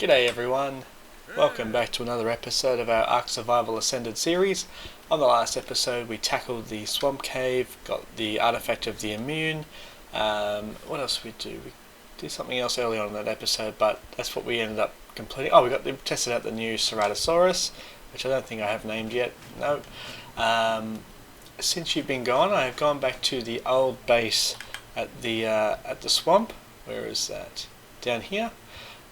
G'day everyone, welcome back to another episode of our ARK Survival Ascended series. On the last episode we tackled the swamp cave, got the artifact of the immune. What else did we do? We did something else early on in that episode, but that's what we ended up completing. Oh, we tested out the new Ceratosaurus, which I don't think I have named yet. No. Since you've been gone, I have gone back to the old base at the swamp. Where is that? Down here.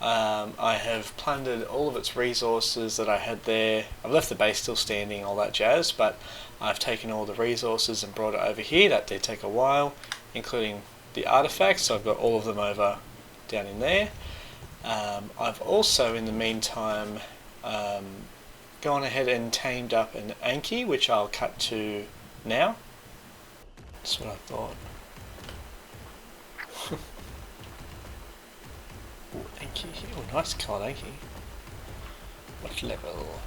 I have plundered all of its resources that I had there. I've left the base still standing, all that jazz, but I've taken all the resources and brought it over here. That did take a while, including the artifacts, so I've got all of them over down in there. I've also, in the meantime, gone ahead and tamed up an Anki, which I'll cut to now. That's what I thought. Ooh, Anki. Oh, nice coloured Anki. What level?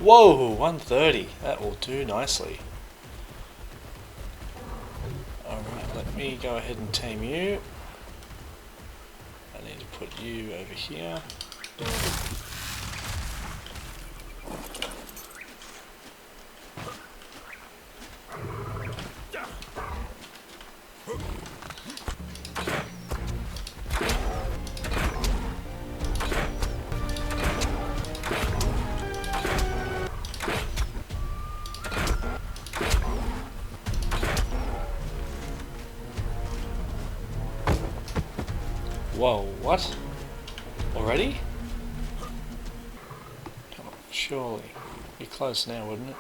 Whoa, 130. That will do nicely. Alright, let me go ahead and tame you. I need to put you over here. Whoa, what? Already? Come on, surely. Be close now, wouldn't it?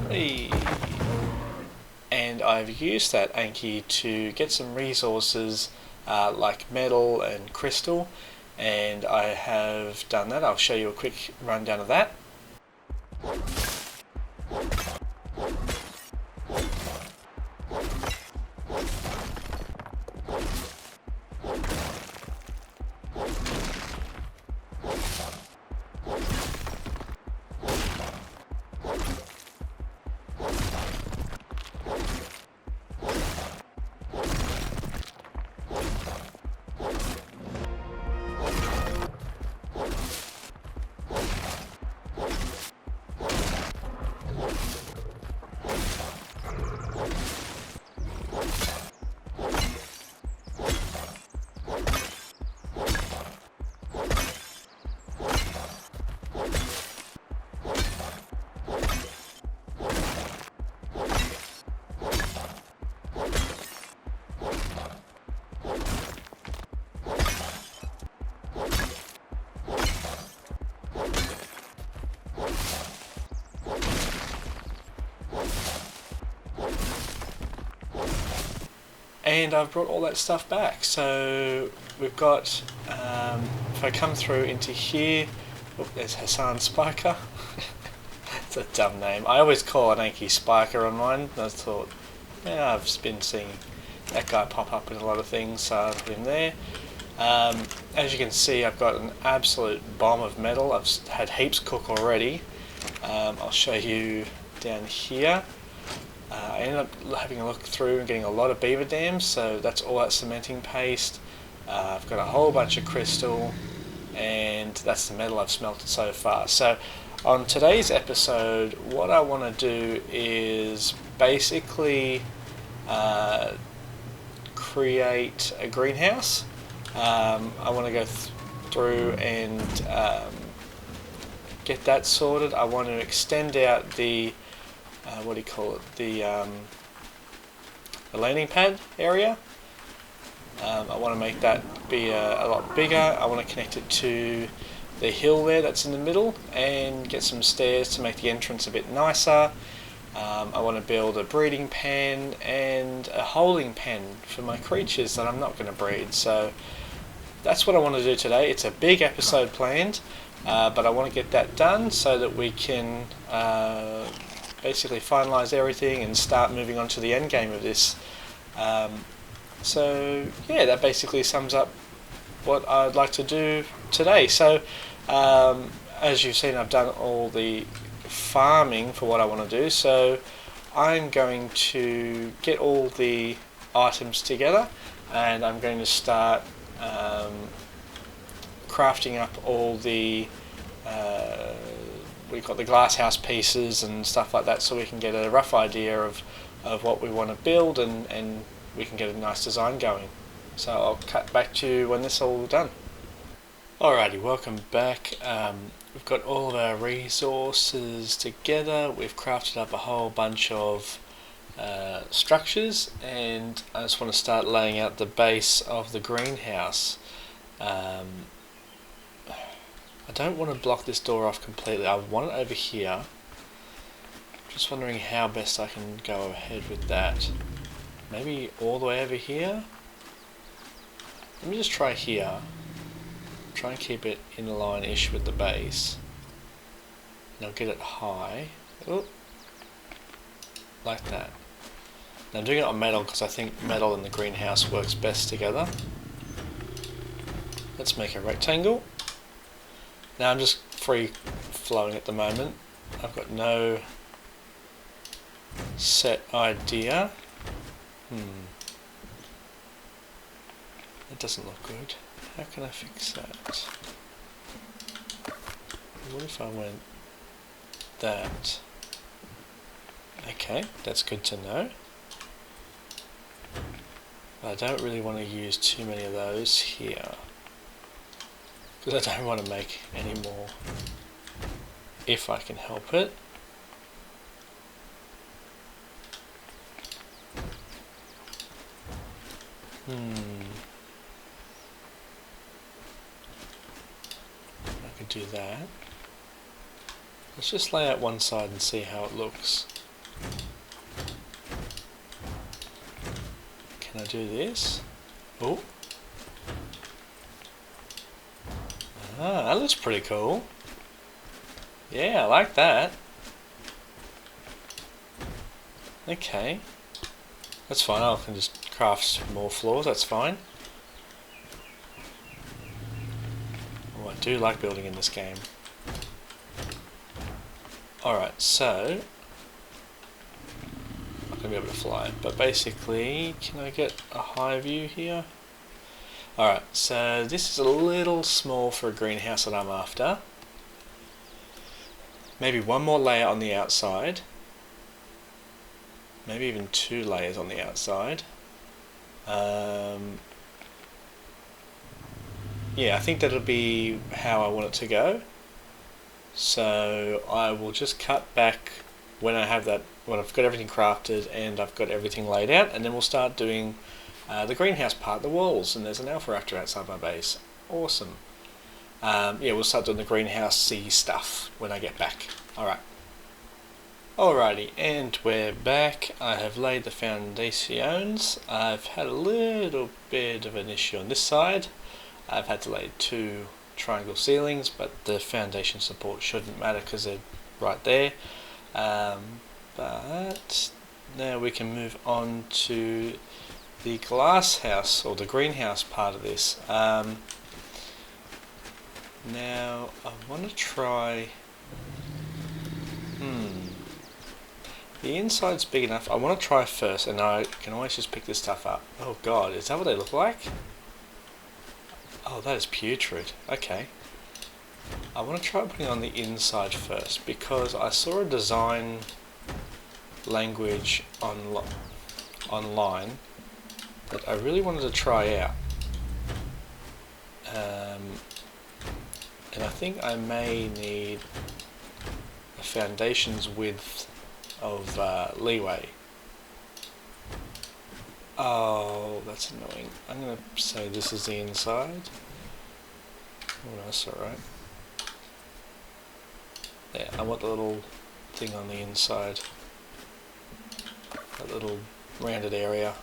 Hey. And I've used that Anki to get some resources like metal and crystal, and I have done that. I'll show you a quick rundown of that. And I've brought all that stuff back. So we've got, if I come through into here, oh, there's Hassan Spiker. It's a dumb name. I always call an Anki Spiker on mine. I thought, yeah, I've been seeing that guy pop up in a lot of things, so I'll put him there. As you can see, I've got an absolute bomb of metal. I've had heaps cook already. I'll show you down here. I ended up having a look through and getting a lot of beaver dams, so that's all that cementing paste. I've got a whole bunch of crystal, and that's the metal I've smelted so far. So on today's episode, what I want to do is basically create a greenhouse. I want to go through and get that sorted. I want to extend out the what do you call it? The landing pad area. I want to make that be a lot bigger. I want to connect it to the hill there that's in the middle and get some stairs to make the entrance a bit nicer. I want to build a breeding pen and a holding pen for my creatures that I'm not going to breed. So that's what I want to do today. It's a big episode planned, but I want to get that done so that we can basically finalize everything and start moving on to the end game of this. So yeah, that basically sums up what I'd like to do today. So as you've seen, I've done all the farming for what I want to do, so I'm going to get all the items together, and I'm going to start crafting up all the we've got the glass house pieces and stuff like that, so we can get a rough idea of what we want to build, and we can get a nice design going. So I'll cut back to you when this is all done. Alrighty, welcome back. We've got all of our resources together. We've crafted up a whole bunch of structures, and I just want to start laying out the base of the greenhouse. I don't want to block this door off completely. I want it over here. Just wondering how best I can go ahead with that. Maybe all the way over here? Let me just try here. Try and keep it in line-ish with the base. And I'll get it high. Ooh. Like that. Now I'm doing it on metal because I think metal and the greenhouse works best together. Let's make a rectangle. Now I'm just free flowing at the moment. I've got no set idea. That doesn't look good. How can I fix that? What if I went that? Okay, that's good to know. But I don't really want to use too many of those here, because I don't want to make any more if I can help it. I could do that. Let's just lay out one side and see how it looks. Can I do this? Oh. Ah, that looks pretty cool. Yeah, I like that. Okay. That's fine, I can just craft more floors, that's fine. Oh, I do like building in this game. Alright, so I'm not going to be able to fly, but basically, can I get a high view here? Alright, so this is a little small for a greenhouse that I'm after. Maybe one more layer on the outside. Maybe even 2 layers on the outside. Yeah, I think that'll be how I want it to go. So I will just cut back when I have that, when I've got everything crafted and I've got everything laid out, and then we'll start doing the greenhouse part, the walls, and there's an alpha raptor outside my base. Awesome. Yeah, we'll start doing the greenhouse-y stuff when I get back. Alright. Alrighty, and we're back. I have laid the foundations. I've had a little bit of an issue on this side. I've had to lay 2 triangle ceilings, but the foundation support shouldn't matter because they're right there. But now we can move on to the glass house, or the greenhouse part of this. Now I want to try... The inside's big enough. I want to try first, and I can always just pick this stuff up. Oh god, is that what they look like? Oh, that is putrid. Okay. I want to try putting on the inside first, because I saw a design language online that I really wanted to try out. And I think I may need a foundation's width of leeway. Oh, that's annoying. I'm going to say this is the inside. Oh, no, that's alright. Yeah, I want the little thing on the inside. That little rounded area.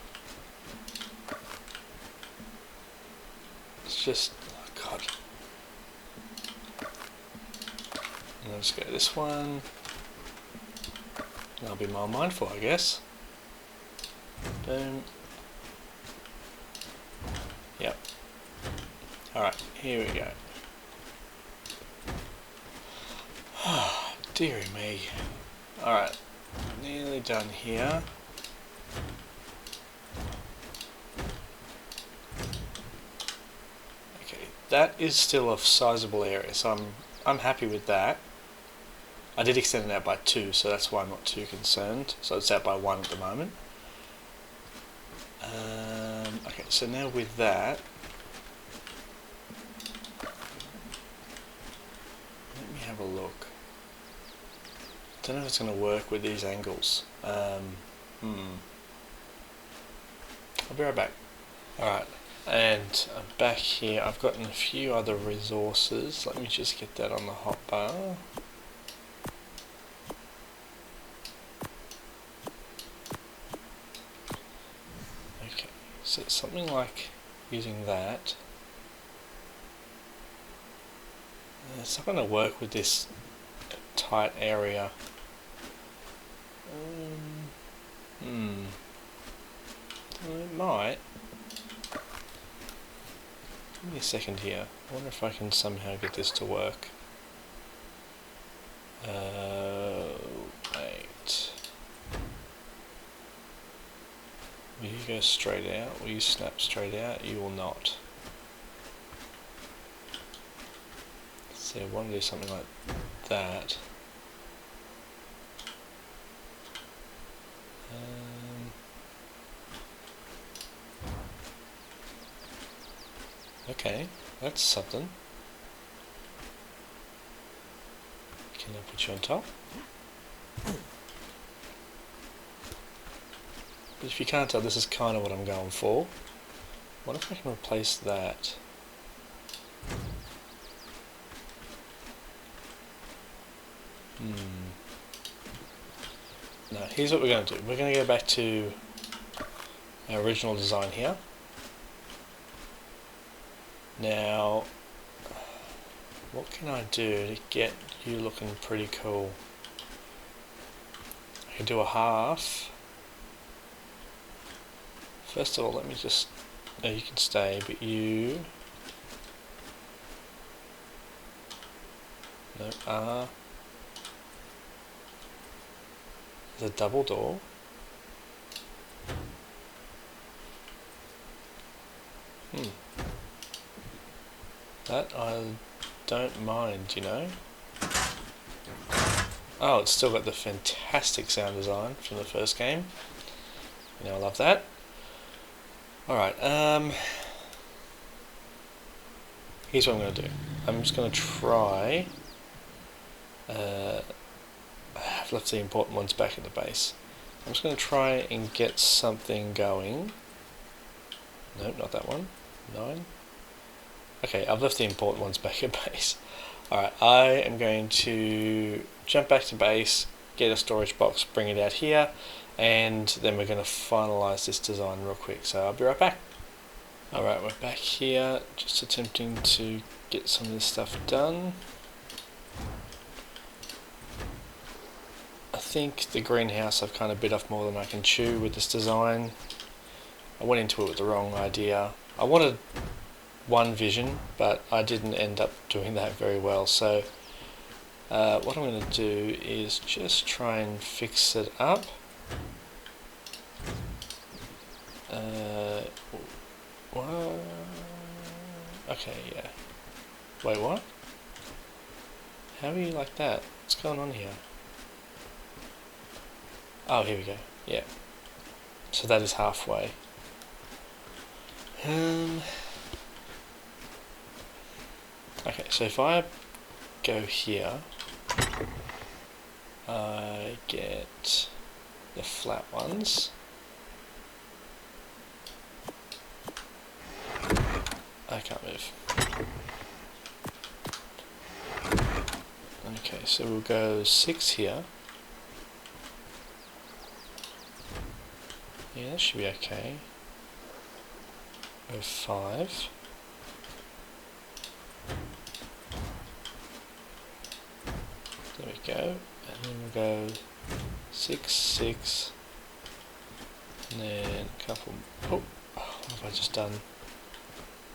It's just... oh god. And let's go this one. I'll be more mindful, I guess. Boom. Yep. Alright, here we go. Deary me. Alright, Nearly done here. Okay, that is still a sizable area, so I'm happy with that. I did extend it out by 2, so that's why I'm not too concerned. So it's out by 1 at the moment. Okay, so now with that, let me have a look. Don't know if it's going to work with these angles. I'll be right back. Alright, and I'm back here. I've gotten a few other resources. Let me just get that on the hotbar. Okay, so it's something like using that. It's not going to work with this tight area. Well, it might. Give me a second here. I wonder if I can somehow get this to work. Wait. Will you go straight out? Will you snap straight out? You will not. So I want to do something like that. Okay, that's something. Can I put you on top? But if you can't tell, this is kind of what I'm going for. What if I can replace that? No, here's what we're going to do. We're going to go back to our original design here. Now, what can I do to get you looking pretty cool? I can do a half. First of all, let me just... No, you can stay, but you... No, there's a double door. That I don't mind, you know. Oh, it's still got the fantastic sound design from the first game. You know, I love that. Alright, here's what I'm going to do. I'm just going to try... I've left the important ones back at the base. I'm just going to try and get something going. Nope, not that one. 9. Okay, I've left the important ones back at base. Alright, I am going to jump back to base, get a storage box, bring it out here, and then we're going to finalise this design real quick. So I'll be right back. Alright, we're back here, just attempting to get some of this stuff done. I think the greenhouse I've kind of bit off more than I can chew with this design. I went into it with the wrong idea. I wanted one vision, but I didn't end up doing that very well. So what I'm going to do is just try and fix it up. Okay, yeah. Wait, what? How are you like that? What's going on here? Oh, here we go. Yeah. So that is halfway. Okay, so if I go here, I get the flat ones. I can't move. Okay, so we'll go 6 here. Yeah, that should be okay. Go 5. There we go. And then we'll go 6, 6. And then a couple... Oh, what have I just done?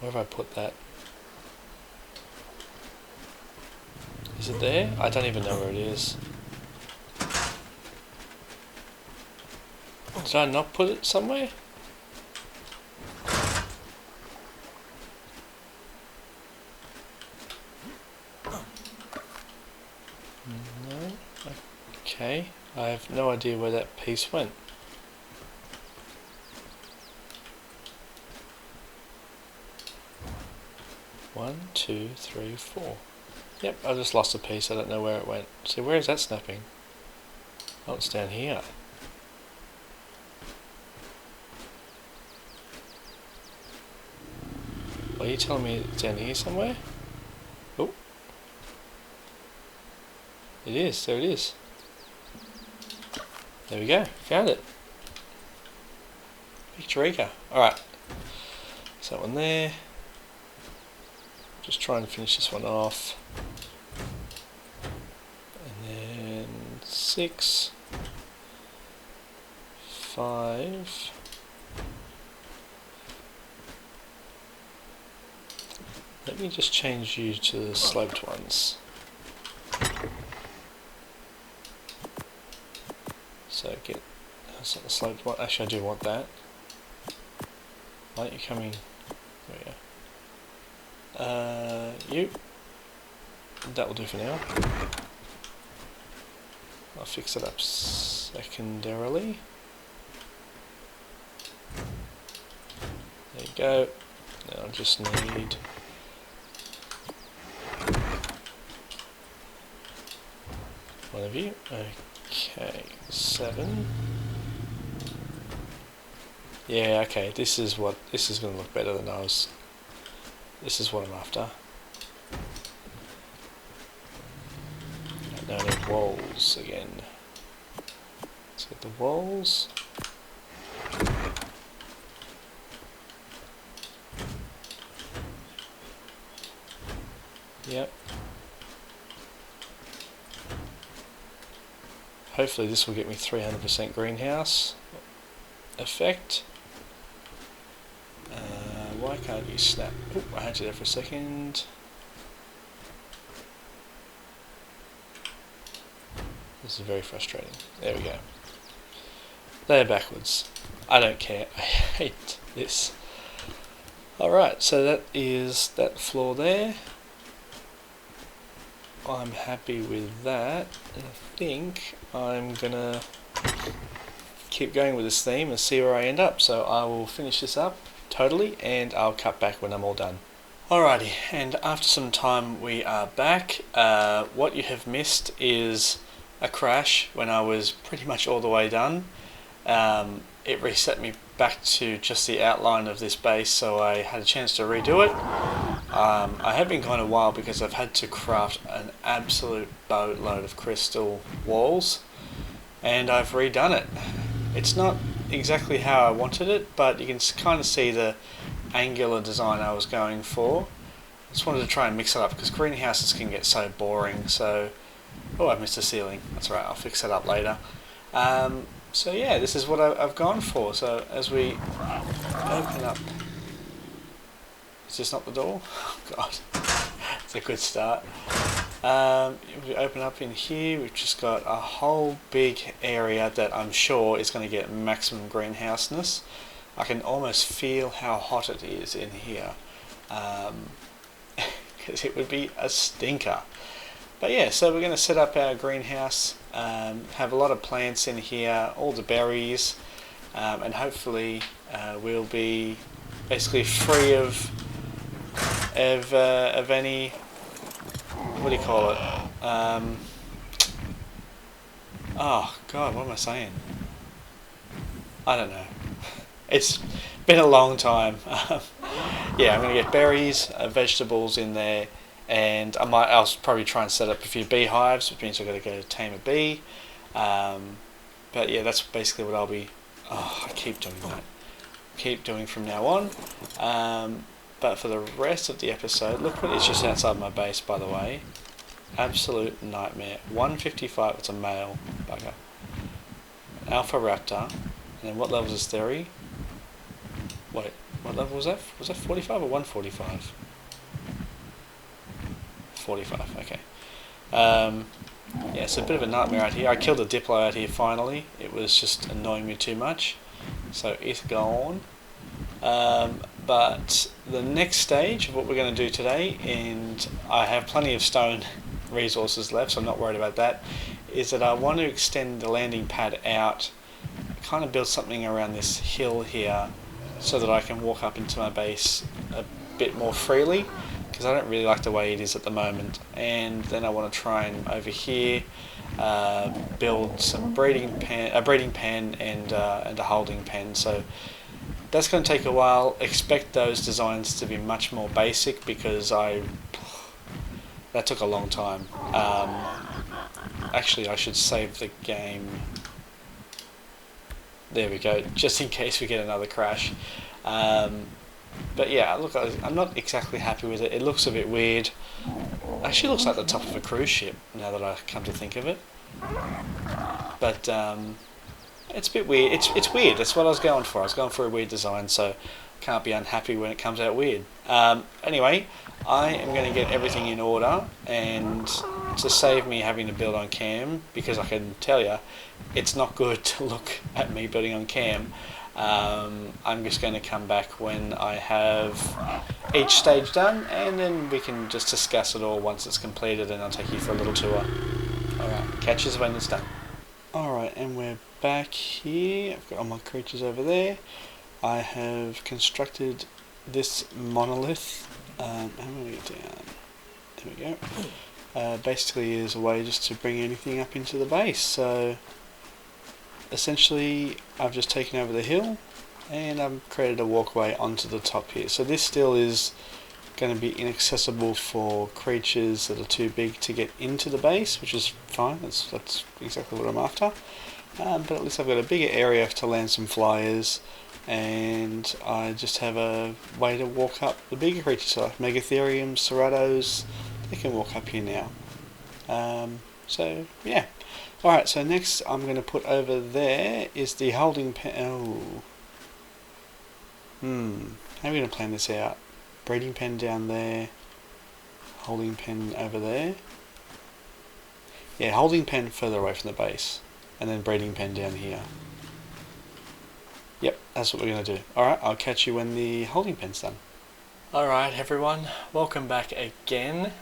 Where have I put that? Is it there? I don't even know where it is. Did I not put it somewhere? No. Okay. I have no idea where that piece went. One, two, three, four. Yep, I just lost a piece. I don't know where it went. See, where is that snapping? Oh, it's down here. Are you telling me it's down here somewhere? Oh. It is. There it is. There we go. Found it. Picturica. Alright. So that one there. Just try and finish this one off. And then 6, 5. Let me just change you to the sloped ones. So get, that's not the sloped one. Actually, I do want that. Why aren't you coming? There we go. You. That will do for now. I'll fix it up secondarily. There you go. Now I just need one of you. Okay, 7. Yeah, okay, this is going to look better than I was. This is what I'm after. Now I need walls again. Let's get the walls. Yep. Hopefully this will get me 300% greenhouse effect. Why can't you snap? Oop, I had you there for a second. This is very frustrating. There we go. They're backwards. I don't care. I hate this. Alright, so that is that floor there. I'm happy with that. And I think I'm gonna keep going with this theme and see where I end up. So I will finish this up totally and I'll cut back when I'm all done. Alrighty, and after some time we are back. What you have missed is a crash when I was pretty much all the way done. It reset me back to just the outline of this base, so I had a chance to redo it. I have been gone a while because I've had to craft an absolute boatload of crystal walls, and I've redone it. It's not exactly how I wanted it, but you can kind of see the angular design I was going for. I just wanted to try and mix it up because greenhouses can get so boring. So, oh, I missed a ceiling. That's right, I'll fix that up later. So yeah, this is what I've gone for. So as we open up, is this not the door? Oh God, it's a good start. We open up in here, we've just got a whole big area that I'm sure is going to get maximum greenhouseness. I can almost feel how hot it is in here, because it would be a stinker. But yeah, so we're going to set up our greenhouse, have a lot of plants in here, all the berries, and hopefully we'll be basically free of any, what do you call it? Oh God, what am I saying? I don't know. It's been a long time. Yeah, I'm going to get berries, vegetables in there, and I'll probably try and set up a few beehives, which means I've got to go tame a bee. But yeah, that's basically what I'll be. Oh, I keep doing that. Keep doing from now on. But for the rest of the episode, look what it's just outside my base, by the way. Absolute nightmare. 155. It's a male bugger. Alpha Raptor. And then what level is Theory? Wait, what level was that? Was that 45 or 145? 45, okay. Yeah, it's a bit of a nightmare out here. I killed a Diplo out here finally. It was just annoying me too much. So it's gone. But the next stage of what we're going to do today, and I have plenty of stone resources left, so I'm not worried about that, is that I want to extend the landing pad out, kind of build something around this hill here so that I can walk up into my base a bit more freely, because I don't really like the way it is at the moment. And then I want to try and over here build some a breeding pen and a holding pen. So that's going to take a while. Expect those designs to be much more basic because that took a long time. Actually, I should save the game. There we go, just in case we get another crash. But yeah, look, I'm not exactly happy with it. It looks a bit weird. Actually looks like the top of a cruise ship, now that I come to think of it. But it's a bit weird. It's weird. That's what I was going for. I was going for a weird design, so can't be unhappy when it comes out weird. Anyway, I am going to get everything in order, and to save me having to build on cam, because I can tell you, it's not good to look at me building on cam. I'm just going to come back when I have each stage done, and then we can just discuss it all once it's completed, and I'll take you for a little tour. Alright, catch us when it's done. Alright, and we're back here. I've got all my creatures over there. I have constructed this monolith. How do we get down? There we go. Basically is a way just to bring anything up into the base. So essentially I've just taken over the hill and I've created a walkway onto the top here. So this still is going to be inaccessible for creatures that are too big to get into the base, which is fine. That's exactly what I'm after. But at least I've got a bigger area to land some flyers, and I just have a way to walk up the bigger creatures, so like Megatheriums, Ceratos, they can walk up here now. So yeah. Alright, so next I'm going to put over there is the holding pen. How are we going to plan this out? Breeding pen down there, holding pen over there. Yeah, holding pen further away from the base, and then breeding pen down here. Yep, that's what we're going to do. Alright, I'll catch you when the holding pen's done. Alright everyone, welcome back again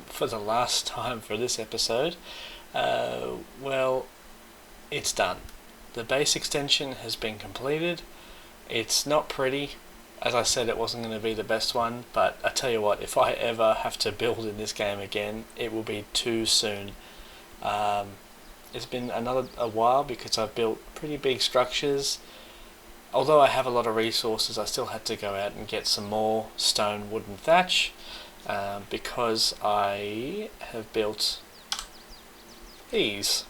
for the last time for this episode. Well, it's done. The base extension has been completed. It's not pretty. As I said, it wasn't going to be the best one, but I tell you what, if I ever have to build in this game again, it will be too soon. It's been a while because I've built pretty big structures. Although I have a lot of resources, I still had to go out and get some more stone, wood and thatch because I have built these.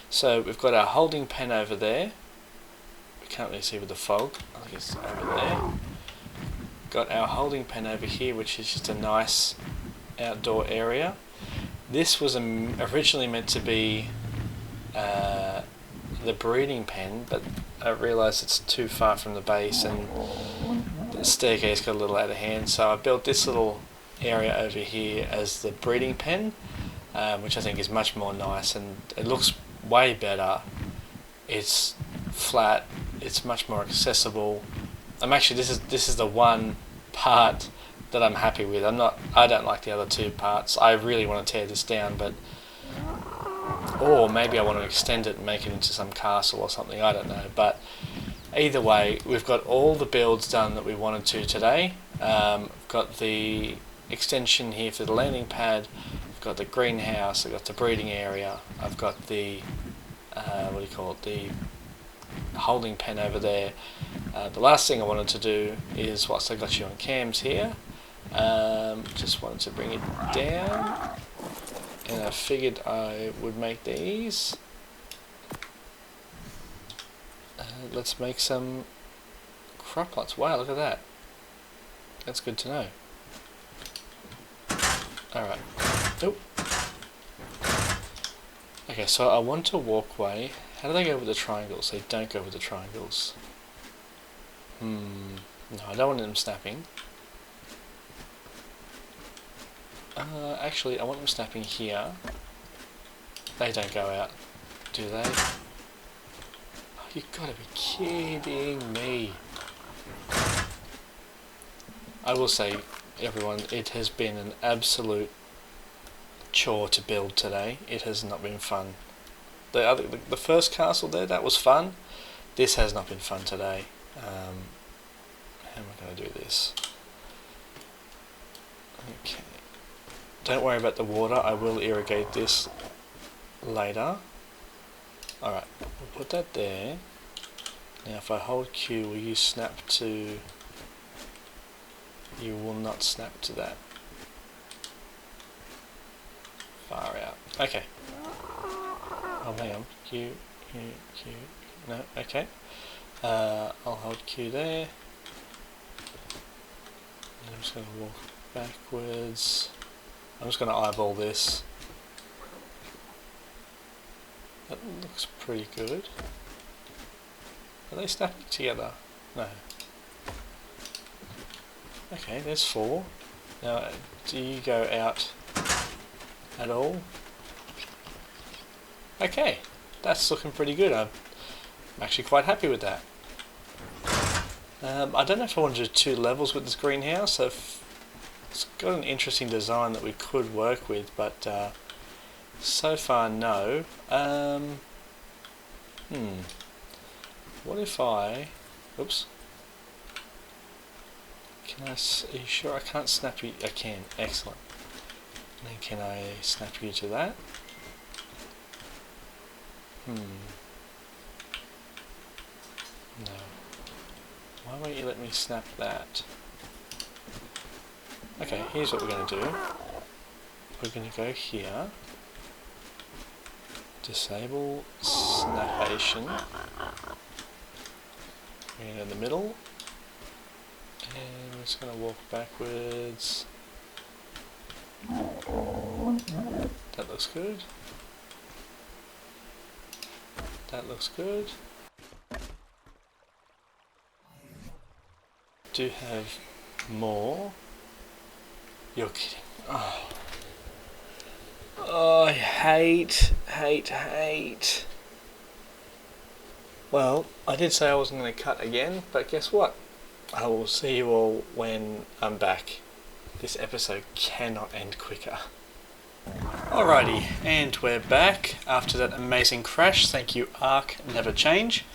So we've got our holding pen over there. We can't really see with the fog. I think it's over there. Got our holding pen over here, which is just a nice outdoor area. This was originally meant to be the breeding pen, but I realised it's too far from the base and the staircase got a little out of hand, so I built this little area over here as the breeding pen, which I think is much more nice, and it looks way better. It's flat, it's much more accessible. This is the one part that I'm happy with. I don't like the other two parts. I really want to tear this down, or maybe I want to extend it and make it into some castle or something, I don't know. But either way, we've got all the builds done that we wanted to today. We've got the extension here for the landing pad, I've got the greenhouse, I've got the breeding area, I've got the the holding pen over there. The last thing I wanted to do is, whilst I got you on cams here, just wanted to bring it down, and I figured I would make these. Let's make some crop plots. Wow, look at that. That's good to know. Alright. Nope. Okay, so I want a walkway. How do they go with the triangles? They don't go with the triangles. No, I don't want them snapping. Actually, I want them snapping here. They don't go out, do they? Oh, you've got to be kidding me. I will say, everyone, it has been an absolute chore to build today. It has not been fun. The first castle there, that was fun. This has not been fun today. How am I going to do this? Okay. Don't worry about the water. I will irrigate this later. Alright, we'll put that there. Now if I hold Q, will you snap to... You will not snap to that. Far out. Okay. Oh, hang on. Q. No, okay. I'll hold Q there. And I'm just going to walk backwards. I'm just going to eyeball this. That looks pretty good. Are they snapping together? No. Okay, there's 4. Now, do you go out at all? Okay, that's looking pretty good. I'm actually quite happy with that. I don't know if I want to do 2 levels with this greenhouse. So it's got an interesting design that we could work with, but so far no. What if I... Oops. Can I... Are you sure I can't snap you? I can. Excellent. And then can I snap you to that? No. Why won't you let me snap that? Okay, here's what we're going to do. We're going to go here. Disable snapation. We're going to go in the middle. And we're just going to walk backwards. That looks good. That looks good. Do have more. You're kidding. Oh, I hate. Well, I did say I wasn't going to cut again, but guess what? I will see you all when I'm back. This episode cannot end quicker. Alrighty, and we're back after that amazing crash. Thank you, ARK, never change.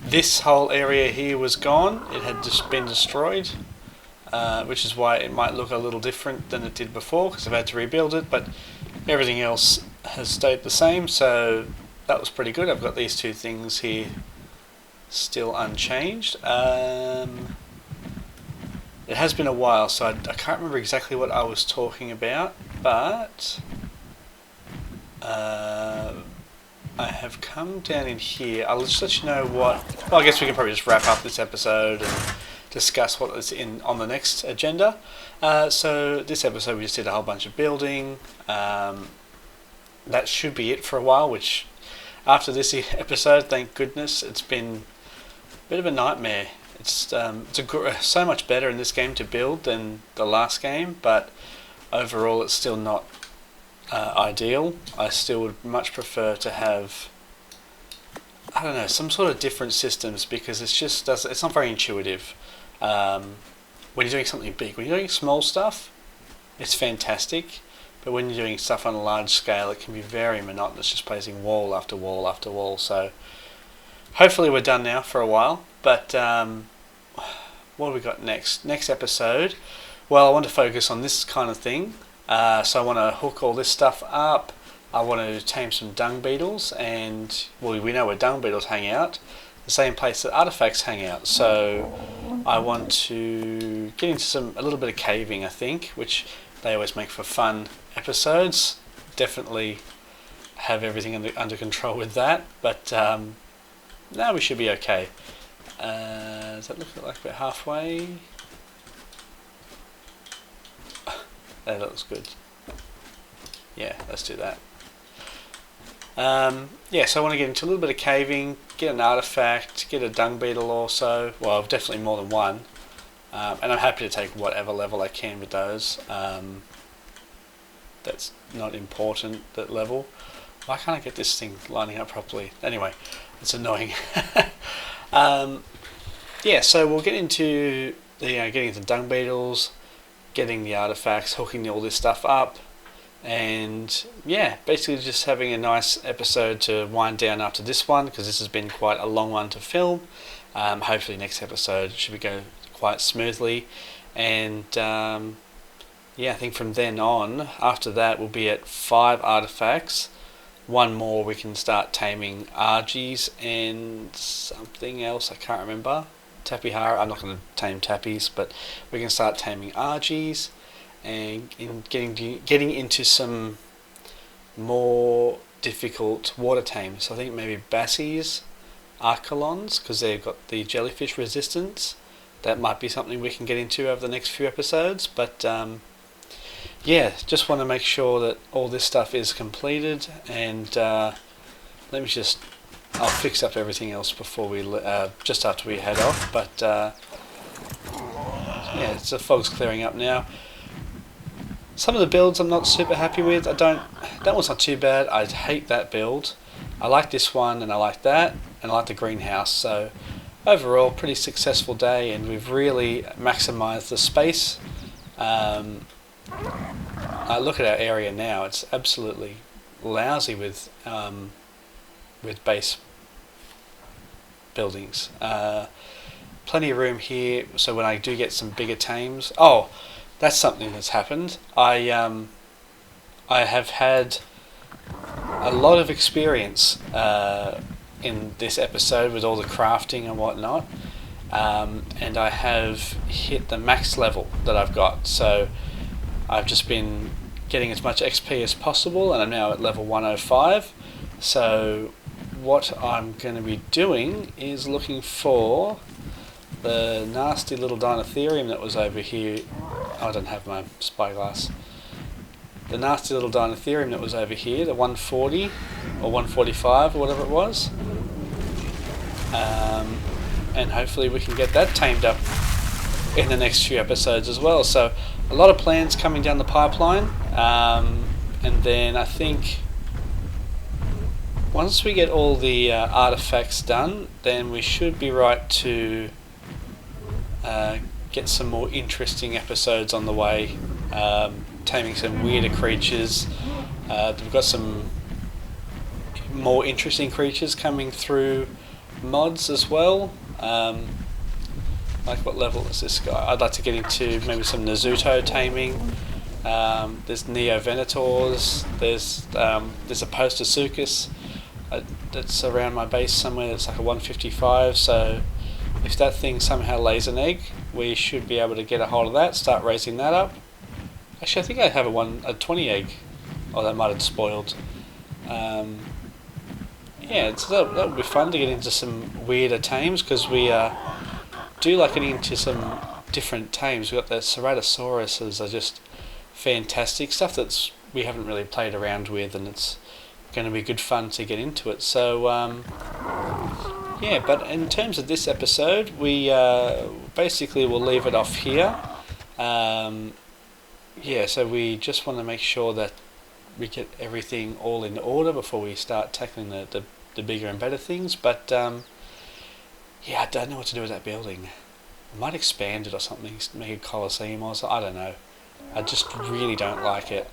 This whole area here was gone. It had just been destroyed, which is why it might look a little different than it did before, because I've had to rebuild it, but everything else has stayed the same, so that was pretty good. I've got these 2 things here still unchanged. It has been a while, so I can't remember exactly what I was talking about, but I have come down in here. I'll just let you know what... Well, I guess we can probably just wrap up this episode and discuss what is on the next agenda. So this episode we just did a whole bunch of building. That should be it for a while, which after this episode, thank goodness, it's been a bit of a nightmare. It's so much better in this game to build than the last game, but overall it's still not ideal. I still would much prefer to have, I don't know, some sort of different systems, because it's not very intuitive. When you're doing something big, when you're doing small stuff, it's fantastic, but when you're doing stuff on a large scale, it can be very monotonous, just placing wall after wall after wall. So hopefully we're done now for a while, but what have we got next? Next episode, well, I want to focus on this kind of thing. So I want to hook all this stuff up. I want to tame some dung beetles, and well, we know where dung beetles hang out, the same place that artifacts hang out. So I want to get into a little bit of caving, I think, which they always make for fun episodes. Definitely have everything under control with that, but now we should be okay. Does that look like we're halfway? That looks good. Yeah, let's do that. Yeah, so I want to get into a little bit of caving, get an artifact, get a dung beetle also. Well, definitely more than one. And I'm happy to take whatever level I can with those. That's not important, that level. Why can't I get this thing lining up properly? Anyway, it's annoying. Yeah, so we'll get into getting into dung beetles, getting the artifacts, hooking all this stuff up, and yeah, basically just having a nice episode to wind down after this one, because this has been quite a long one to film. Hopefully next episode should go quite smoothly, and yeah, I think from then on, after that, we'll be at 5 artifacts. One more, we can start taming Argies and something else I can't remember. Tapihara, I'm not going to tame Tappies, but we can start taming Argies and getting into some more difficult water tames. So I think maybe Bassies, Archelons, because they've got the jellyfish resistance. That might be something we can get into over the next few episodes, but yeah, just want to make sure that all this stuff is completed, and let me just, I'll fix up everything else before we just after we head off, but yeah, the fog's clearing up now. Some of the builds I'm not super happy with. That one's not too bad. I hate that build. I like this one, and I like that, and I like the greenhouse. So overall, pretty successful day, and we've really maximised the space. I look at our area now; it's absolutely lousy with base buildings. Plenty of room here, so when I do get some bigger tames. Oh, that's something that's happened. I have had a lot of experience in this episode with all the crafting and whatnot, and I have hit the max level that I've got. So I've just been getting as much XP as possible, and I'm now at level 105. So what I'm going to be doing is looking for the nasty little Dinotherium that was over here. I don't have my spyglass. The nasty little Dinotherium that was over here, the 140 or 145 or whatever it was. And hopefully we can get that tamed up in the next few episodes as well. So a lot of plans coming down the pipeline, and then I think once we get all the artifacts done, then we should be right to get some more interesting episodes on the way, taming some weirder creatures. We've got some more interesting creatures coming through mods as well. Like, what level is this guy? I'd like to get into maybe some Nazuto taming. There's Neo Venators. There's a Postosuchus that's around my base somewhere. That's like a 155. So if that thing somehow lays an egg, we should be able to get a hold of that. Start raising that up. Actually, I think I have a 20 egg. Oh, that might have spoiled. Yeah, that would be fun to get into some weirder tames, because we do like getting into some different tames. We've got the Ceratosauruses, are just fantastic stuff that's we haven't really played around with, and it's going to be good fun to get into it. So yeah, but in terms of this episode, we basically will leave it off here. Yeah, so we just want to make sure that we get everything all in order before we start tackling the bigger and better things. But yeah, I don't know what to do with that building. I might expand it or something, make a Colosseum or something. I don't know. I just really don't like it.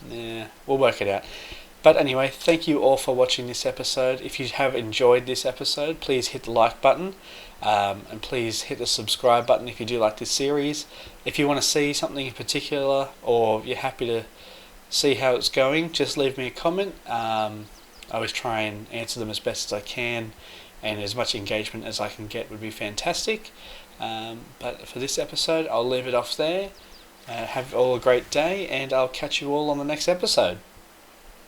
Yeah, we'll work it out. But anyway, thank you all for watching this episode. If you have enjoyed this episode, please hit the like button, and please hit the subscribe button if you do like this series. If you want to see something in particular, or you're happy to see how it's going, just leave me a comment. I always try and answer them as best as I can, and as much engagement as I can get would be fantastic. But for this episode, I'll leave it off there. Have all a great day, and I'll catch you all on the next episode.